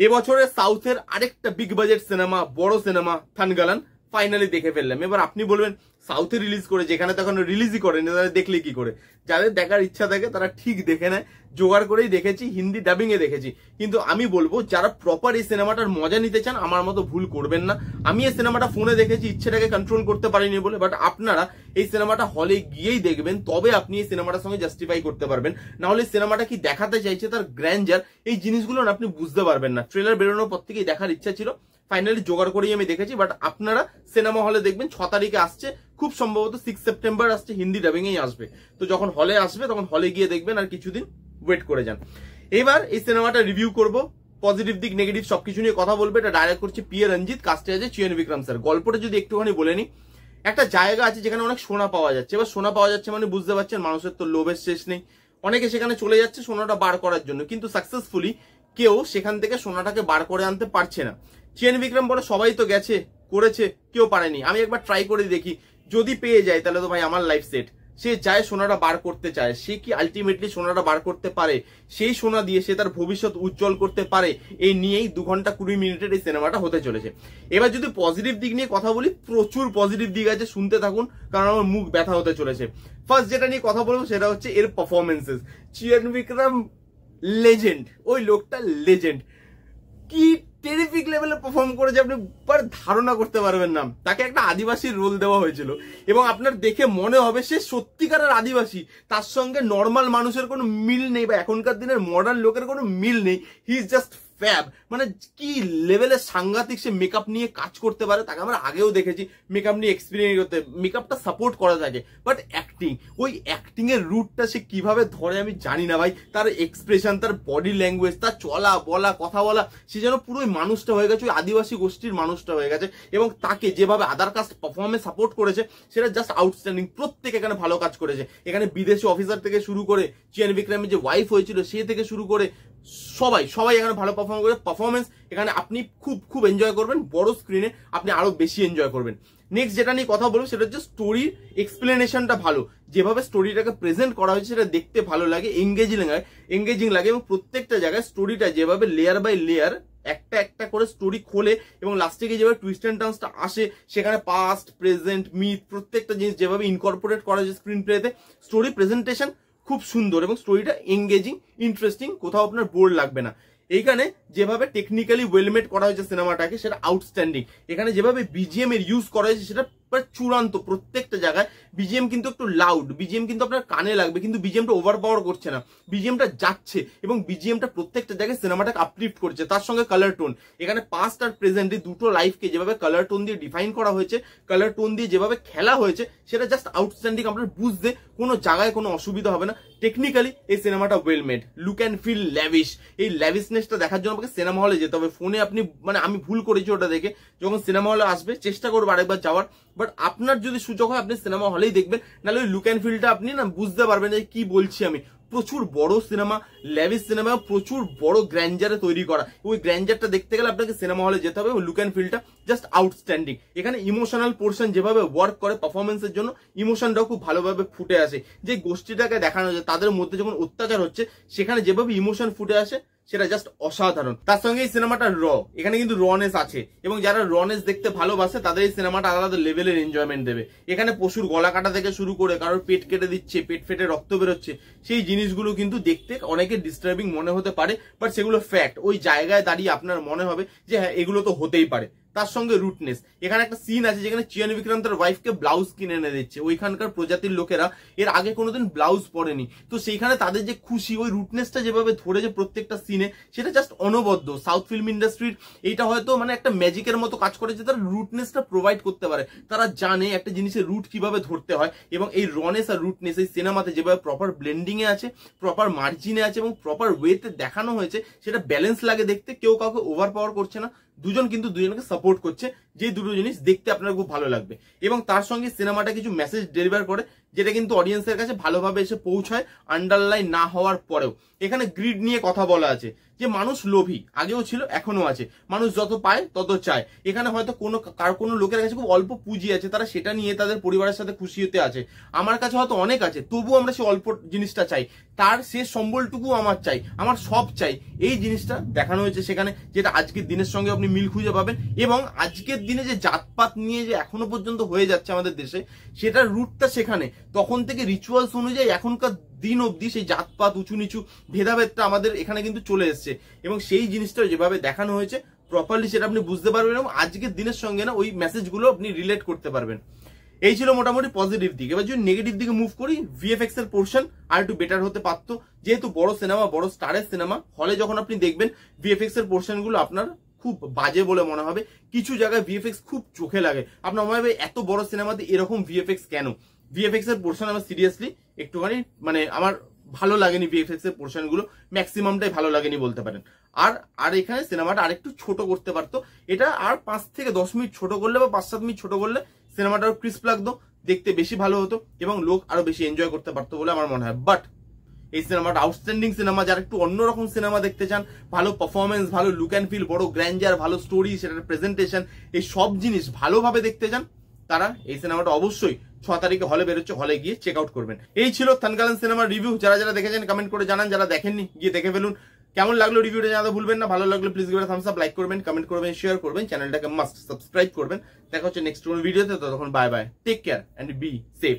এবছরের সাউথের আরেকটা বিগ বাজেট সিনেমা, বড় সিনেমা থানগালান ফাইনালি দেখে ফেললাম। এবার আপনি বলবেন সাউথে রিলিজ করে, যেখানে তখন রিলিজই করেনি, তারা দেখলে কি করে? যাদের দেখার ইচ্ছা থাকে তারা ঠিক দেখে নেয়। জোগাড় করেই দেখেছি, হিন্দি ডাবিং এ দেখেছি। কিন্তু আমি বলবো যারা প্রপার এই সিনেমাটার মজা নিতে চান, আমার মতো ভুল করবেন না। আমি এই সিনেমাটা ফোনে দেখেছি, ইচ্ছেটাকে কন্ট্রোল করতে পারিনি বলে, বাট আপনারা এই সিনেমাটা হলে গিয়েই দেখবেন, তবে আপনি এই সিনেমাটার সঙ্গে জাস্টিফাই করতে পারবেন। না হলে সিনেমাটা কি দেখাতে চাইছে, তার গ্র্যান্ডার, এই জিনিসগুলো না আপনি বুঝতে পারবেন না। ট্রেলার বেরোনোর পর থেকেই দেখার ইচ্ছা ছিল, ফাইনালি জোগাড় করেই আমি দেখেছি। বাট আপনারা সিনেমা হলে দেখবেন, 6 তারিখে আসছে, খুব সম্ভবত 6 সেপ্টেম্বর আসছে, হিন্দি ডাবিং এই আসবে। তো যখন হলে আসবে তখন হলে গিয়ে দেখবেন, আর কিছুদিন ওয়েট করে যান। এবার এই সিনেমাটা রিভিউ করব, পজিটিভ দিক নেগেটিভ সবকিছু নিয়ে কথা বলবে। এটা ডাইরেক্ট করছে পিএ রঞ্জিত, কাস্টে আছে চিয়ন বিক্রম স্যার। গল্পটা যদি একটুখানি বলে নি, একটা জায়গা আছে যেখানে অনেক সোনা পাওয়া যাচ্ছে। এবার সোনা পাওয়া যাচ্ছে মানে বুঝতে পারছেন, মানুষের তো লোভের শেষ নেই। অনেকে সেখানে চলে যাচ্ছে সোনাটা বার করার জন্য, কিন্তু সাকসেসফুলি কেউ সেখান থেকে সোনাটাকে বার করে আনতে পারছে না। চিয়ন বিক্রম বলে সবাই তো গেছে, করেছে, কেউ পারেনি, আমি একবার ট্রাই করে দেখি, যদি পেয়ে যায় তাহলে তো ভাই আমার লাইফ সেট। সে চায় সোনাটা বার করতে চায়, সে কি আলটিমেটলি সোনাটা বার করতে পারে, সেই সোনা দিয়ে সে তার ভবিষ্যৎ উজ্জ্বল করতে পারে, এই নিয়েই 2 ঘন্টা 20 মিনিটের এই সিনেমাটা হতে চলেছে। এবার যদি পজিটিভ দিক নিয়ে কথা বলি, প্রচুর পজিটিভ দিক আছে, শুনতে থাকুন, কারণ আমার মুখ ব্যথা হতে চলেছে। ফার্স্ট যেটা নিয়ে কথা বলবো সেটা হচ্ছে এর পারফরমেন্সেস। চিয়ন বিক্রম লেজেন্ড, ওই লোকটা লেজেন্ড। কি টেরিফিক লেভেলে পারফর্ম করেছে, আপনি ধারণা করতে পারবেন না। তাকে একটা আদিবাসী রোল দেওয়া হয়েছিল এবং আপনার দেখে মনে হবে সে সত্যিকারের আদিবাসী, তার সঙ্গে নর্মাল মানুষের কোনো মিল নেই, বা এখনকার দিনের মডার্ন লোকের কোনো মিল নেই। He is just fab. মানে কি লেভেলের সাংঘাতিক সে মেকআপ নিয়ে কাজ করতে পারে, তাকে আমরা আগেও দেখেছি মেকআপ নিয়ে এক্সপিরিয়েন্স করতে, মেকআপটা সাপোর্ট করা থাকে। বাট অ্যাক্টিং, ওই অ্যাক্টিং এর রুটটা সে কিভাবে ধরে আমি জানি না ভাই। তার এক্সপ্রেশন, তার বডি ল্যাঙ্গুয়েজ, তার চলা বলা, কথা বলা, সে যেন পুরোই মানুষটা হয়ে গেছে, ওই আদিবাসী গোষ্ঠীর মানুষটা হয়ে গেছে। এবং তাকে যেভাবে আদার কাস্ট পারফরমেন্স সাপোর্ট করেছে সেটা জাস্ট আউটস্ট্যান্ডিং। প্রত্যেক এখানে ভালো কাজ করেছে। এখানে বিদেশি অফিসার থেকে শুরু করে চিয়ন বিক্রমের যে ওয়াইফ হয়েছিল সে থেকে শুরু করে সবাই এখানে ভালো পারফর্ম করে। পারফরমেন্স এখানে আপনি খুব এনজয় করবেন, বড় স্ক্রিনে আপনি আরো বেশি এনজয় করবেন। নেক্সট যেটা নিয়ে কথা বলবো সেটা হচ্ছে স্টোরির এক্সপ্লেনেশনটা ভালো, যেভাবে স্টোরিটাকে প্রেজেন্ট করা হয়েছে সেটা দেখতে ভালো লাগে, এঙ্গেজিং লাগে। এবং প্রত্যেকটা জায়গায় স্টোরিটা যেভাবে লেয়ার বাই লেয়ার একটা একটা করে স্টোরি খোলে এবং লাস্টে গিয়ে যেভাবে টুইস্ট এন্ড টার্নসটা আসে, সেখানে পাস্ট প্রেজেন্ট মিথ প্রত্যেকটা জিনিস যেভাবে ইনকর্পোরেট করা হয়েছে স্ক্রিন প্লেতে, স্টোরি প্রেজেন্টেশন খুব সুন্দর এবং স্টোরিটা এঙ্গেজিং, ইন্টারেস্টিং, কোথাও আপনার বোর লাগবে না। এইখানে যেভাবে টেকনিক্যালি ওয়েলমেড করা হয়েছে সিনেমাটাকে সেটা আউটস্ট্যান্ডিং। এখানে যেভাবে বিজিএম এর ইউজ করা হয়েছে সেটা চূড়ান্ত। প্রত্যেকটা জায়গায় বিজিএম কিন্তু একটু লাউড, বিজিএম কিন্তু আপনার কানে লাগবে, কিন্তু বিজিএমটা ওভার পাওয়ার করছে না, বিজিএমটা যাচ্ছে এবং বিজিএমটা প্রত্যেকটা জায়গায় সিনেমাটাকে আপলিফ্ট করছে। তার সঙ্গে কালার টোন, এখানে পাস্ট আর প্রেজেন্ট এই দুটো লাইফকে যেভাবে কালার টোন দিয়ে ডিফাইন করা হয়েছে, কালার টোন দিয়ে যেভাবে খেলা হয়েছে সেটা জাস্ট আউটস্ট্যান্ডিং। আপনার বুঝতে কোনো জায়গায় কোনো অসুবিধা হবে না। টেকনিক্যালি এই সিনেমাটা well made, look and feel lavish. এই ল্যাভিশনেসটা দেখার জন্য আমাকে সিনেমা হলে যেতে হবে। ফোনে আপনি মানে আমি ভুল করেছি ওটা দেখে, যখন সিনেমা হলে আসবে চেষ্টা করবো আরেকবার যাওয়ার। বাট আপনার যদি সুযোগ হয় আপনি সিনেমা হলেই দেখবেন, নাহলে ওই লুক অ্যান্ড ফিলটা আপনি না বুঝতে পারবেন যে কি বলছি আমি। প্রচুর বড় সিনেমা, ল্যাভিশ সিনেমা, প্রচুর বড় গ্র্যান্ডারে তৈরি করা। ওই গ্র্যান্ডারটা দেখতে গেলে আপনাকে সিনেমা হলে যেতে হবে। লুক অ্যান্ড ফিলটা জাস্ট আউটস্ট্যান্ডিং। এখানে ইমোশনাল পোর্শন যেভাবে ওয়ার্ক করে পারফরমেন্সের জন্য, ইমোশনটাও খুব ভালোভাবে ফুটে আসে। যে গোষ্ঠীটাকে দেখানো যায় তাদের মধ্যে যখন অত্যাচার হচ্ছে, সেখানে যেভাবে ইমোশন ফুটে আসে সেটা জাস্ট অসাধারণ। তার সঙ্গে এই সিনেমাটা এখানে কিন্তু রনেস আছে, এবং যারা রনেস দেখতে ভালোবাসে তাদের এই সিনেমাটা আলাদা লেভেলের এনজয়মেন্ট দেবে। এখানে পশুর গলা কাটা থেকে শুরু করে কারোর পেট কেটে দিচ্ছে, পেট ফেটে রক্ত বেরোচ্ছে, সেই জিনিসগুলো কিন্তু দেখতে অনেকে ডিস্টার্বিং মনে হতে পারে, বাট সেগুলো ফ্যাক্ট। ওই জায়গায় দাঁড়িয়ে আপনার মনে হবে যে হ্যাঁ এগুলো তো হতেই পারে। তার সঙ্গে রুটনেস, এখানে একটা সিন আছে যেখানে চিয়ন বিক্রম তার ওয়াইফকে ব্লাউজ কিনে এনে দিচ্ছে। ওইখানকার প্রজাতির লোকেরা এর আগে কোনোদিন ব্লাউজ পরেনি, তো সেইখানে তাদের যে খুশি, ওই রুটনেসটা যেভাবে ধরেছে প্রত্যেকটা সিনে, সেটা জাস্ট অনবদ্য। সাউথ ফিল্ম ইন্ডাস্ট্রির এইটা হয়তো মানে একটা ম্যাজিকের মতো কাজ করে যে তারা রুটনেসটা প্রোভাইড করতে পারে। তারা জানে একটা জিনিসের রুট কিভাবে ধরতে হয়, এবং এই রনেস আর রুটনেস এই সিনেমাতে যেভাবে প্রপার ব্লেন্ডিং এ আছে, প্রপার মার্জিনে আছে এবং প্রপার ওয়েতে দেখানো হয়েছে, সেটা ব্যালেন্স লাগে দেখতে। কেউ কাউকে ওভার পাওয়ার করছে না, দুজন কিন্তু দুজনকে সাপোর্ট করছে, যে দুটো জিনিস দেখতে আপনার খুব ভালো লাগবে। এবং তার সঙ্গে সিনেমাটা কিছু মেসেজ ডেলিভার করে, যেটা কিন্তু অডিয়েন্সের কাছে ভালোভাবে এসে পৌঁছায় আন্ডারলাইন না হওয়ার পরেও। এখানে গ্রিড নিয়ে কথা বলা আছে যে মানুষ লোভী, আগেও ছিল এখনো আছে, মানুষ যত পায় তত চায়। এখানে হয়তো কোনো লোকের কাছে খুব অল্প পুঁজি আছে, তারা সেটা নিয়ে তাদের পরিবারের সাথে খুশি হতে আছে। আমার কাছে হয়তো অনেক আছে, তবুও আমরা সেই অল্প জিনিসটা চাই, তার শেষ সম্বলটুকু আমার চাই, আমার সব চাই। এই জিনিসটা দেখানো হয়েছে সেখানে, যেটা আজকের দিনের সঙ্গে আপনি মিল খুঁজে পাবেন। এবং আজকের দিনে যে জাতপাত নিয়ে যে এখনো পর্যন্ত হয়ে যাচ্ছে আমাদের দেশে, সেটার রুটটা সেখানে। তখন থেকে রিচুয়ালস অনুযায়ী এখনকার দিন অবধি সেই জাতপাত উঁচু নিচু ভেদাভেদটা আমাদের এখানে কিন্তু চলে এসছে। এবং সেই জিনিসটা যেভাবে দেখানো হয়েছে প্রপারলি, সেটা আপনি বুঝতে পারবেন এবং আজকের দিনের সঙ্গে না ওই মেসেজগুলো আপনি রিলেট করতে পারবেন। এই ছিল মোটামুটি পজিটিভ দিক। এবার যদি নেগেটিভ দিকে মুভ করি, ভিএফএক্স এর পোর্শন আর একটু বেটার হতে পারতো। যেহেতু বড় সিনেমা, বড় স্টারের সিনেমা, হলে যখন আপনি দেখবেন ভিএফএক্স এর পোর্শন গুলো আপনার খুব বাজে বলে মনে হবে। কিছু জায়গায় ভিএফএক্স খুব চোখে লাগে, আপনার মনে হবে এত বড় সিনেমাতে এরকম ভিএফএক্স কেন। ভিএফএক্স এর পোর্শন আমার সিরিয়াসলি একটুখানি মানে আমার ভালো লাগেনি। ভিএফএক্স এর পোর্শন গুলো ম্যাক্সিমামটাই ভালো লাগেনি বলতে পারেন। আর এখানে সিনেমাটা আরেকটু ছোট করতে পারতো। এটা আর 5 থেকে 10 মিনিট ছোট করলে বা 5-7 মিনিট ছোট করলে সিনেমাটা আরো ক্রিস্প লাগতো, দেখতে বেশি ভালো হতো এবং লোক আরো বেশি এনজয় করতে পারতো বলে আমার মনে হয়। বাট এই সিনেমাটা আউটস্ট্যান্ডিং সিনেমা, যারা একটু অন্যরকম সিনেমা দেখতে চান, ভালো পারফরমেন্স, ভালো লুক অ্যান্ড ফিল, বড় গ্র্যান্ডার, ভালো স্টোরি, সেটার প্রেজেন্টেশন, এই সব জিনিস ভালোভাবে দেখতে চান, তারা এই সিনেমাটা অবশ্যই 6 তারিখে হলে বেরোচ্ছে, হলে গিয়ে চেক আউট করবেন। এই ছিল থানগালান সিনেমার রিভিউ। যারা দেখেছেন কমেন্ট করে জানান, যারা দেখেননি গিয়ে দেখে ফেলুন। কেমন লাগলো রিভিউটা জানাতে ভুলবেন না। ভালো লাগলে please give Thums up, like করবেন, কমেন্ট করবেন, শেয়ার করবেন, চ্যানেলটাকে মাস্ট সাবস্ক্রাইব করবেন। দেখা হচ্ছে নেক্সট কোন ভিডিওতে। ততক্ষণ bye bye, take care and be safe.